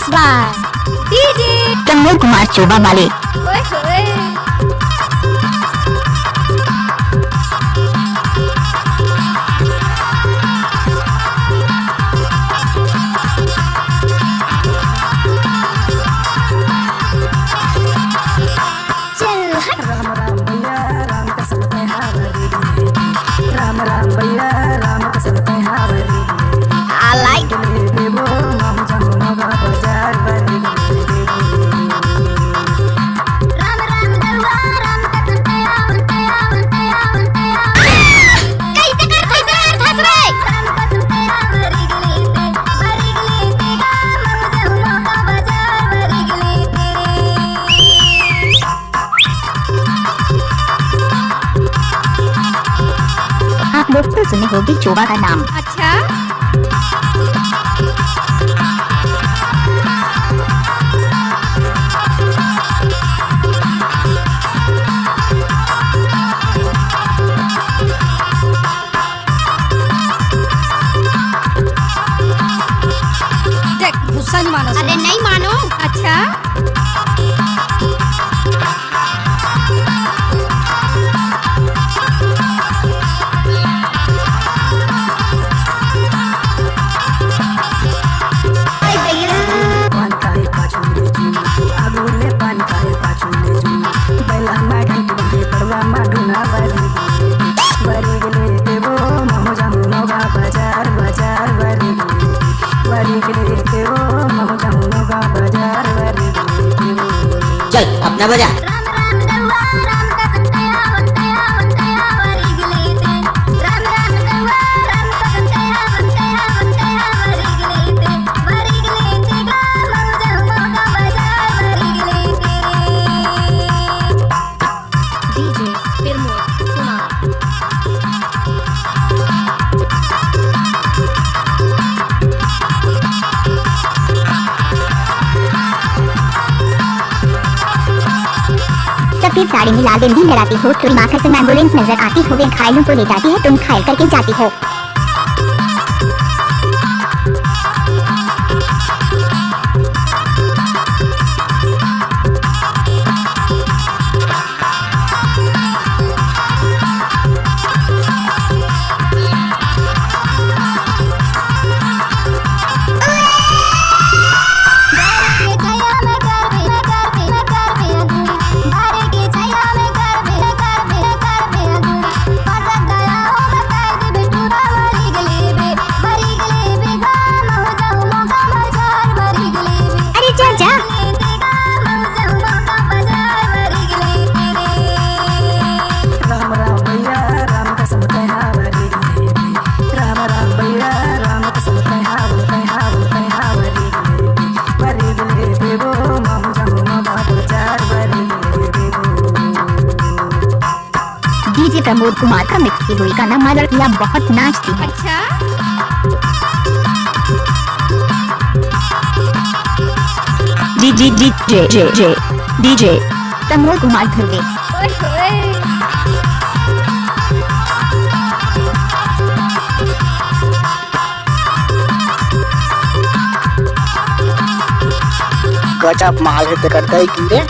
Mixed by DJ Pramod Kumar चोबा वाले। ओए होए। चल हट। राम राम भैया राम कसम पे हावरी राम राम भैया राम कसम पे हावरी I like देवो हम जमुना बाजार बरी राम राम दरवा राम कसम पे आवते आवते आवते कैसे कर फंस रे राम कसम पे आवरी गलीते गा मम जमुना का बाजार बरी गलीते। आप लोग तो सुने होगी चोबा का नाम। अच्छा देख गुस्सा नहीं मानो। अरे नहीं मानो। अच्छा पान खाए पाछुले जुना आगुले पान खाए पाछुले जुना बैला माडन बंदे पड़वा माडुना बरी गले देवो हम जमुना बाजार बाजार बरी गले देवो हम जमुना बाजार बरी चल अपना बजा। राम राम दरवा राम कसम पे आवते आवते आवरी गलीते राम राम दरवा राम कसम पे आवते आवते आवरी गलीते गा मम जमुना का बाजार बरी गलीते। डीजे प्रमोद कुमार सफेद साड़ी में लाल बिंदी लड़ाती हो, तुम आकर तुम एम्बुलेंस नजर आती हो, वे घायलों को ले जाती है, तुम घायल करके जाती हो। अरे जा जा। राम राम भैया राम कसम पे हावरी राम राम भैया राम कसम पे हावरी बरी गले देवो हम जमुना बाजार बरी डीजे प्रमोद कुमार का मिक्स की हुई गाना मदर किया बहुत नाचती है। अच्छा डीजे प्रमोद कुमार धुर्वे। ओए होए। गजब माल है तो करता ही की रे।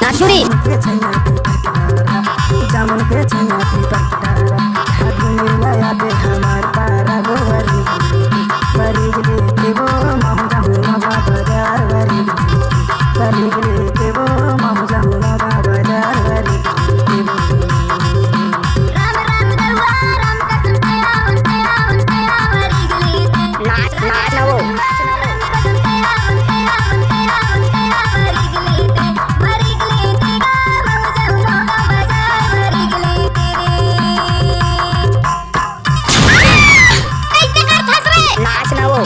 नाचुरी के छैया जामुन के छैया पकड़ारा हाथ में लाया पे हमार पारा गोवरी बरी गले देवो हम जमुना बाजार बरी गले देवो हम जमुना बाजार बरी राम राम दरवा राम कसम पे आवते आवते आवरी गलीते नाच नाच ना वो कसम पे आवते आवते आवते आवरी गलीते गा मम जमुना का बाजार बरी गलीते। कैसे कर फंस रे नाच ना वो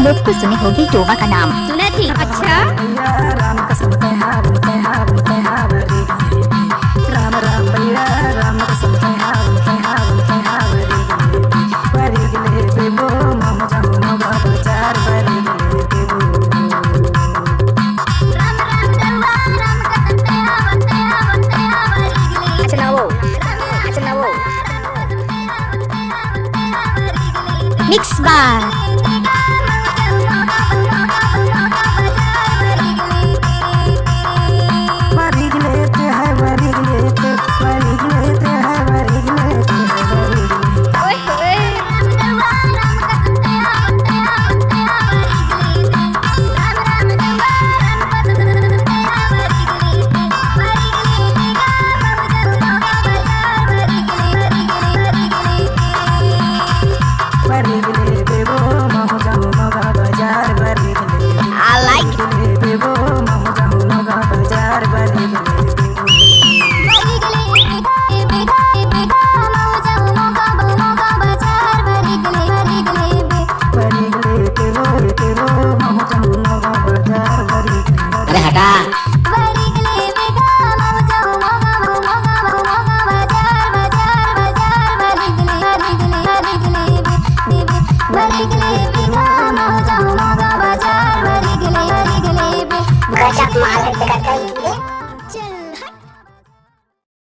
लोग तो सुने होगी टोबा का नाम। सुना थी। अच्छा भैया राम कसम कहा वरी राम राम भैया राम कसम कहा वरी गले बेबो मम जाऊ मगा बाजार वरी गले बेबो राम राम दवा राम कसम कहा वरी गले मिक्स बार वरी गले ते है वरी गले ते वरी गले ते है वरी गले ते है वरी गले ओए होए राम दवा राम कसम कहा राम दवा राम कसम वरी गले बेबो मम जाऊ मगा बाजार वरी गले I like it. गले बेबो मम जाऊ मगा बाजार वरी गले बेबो वरी गले बेबो मम जाऊ मगा बाजार वरी गले अरे हटा। गजब माल है तेरा कहीं।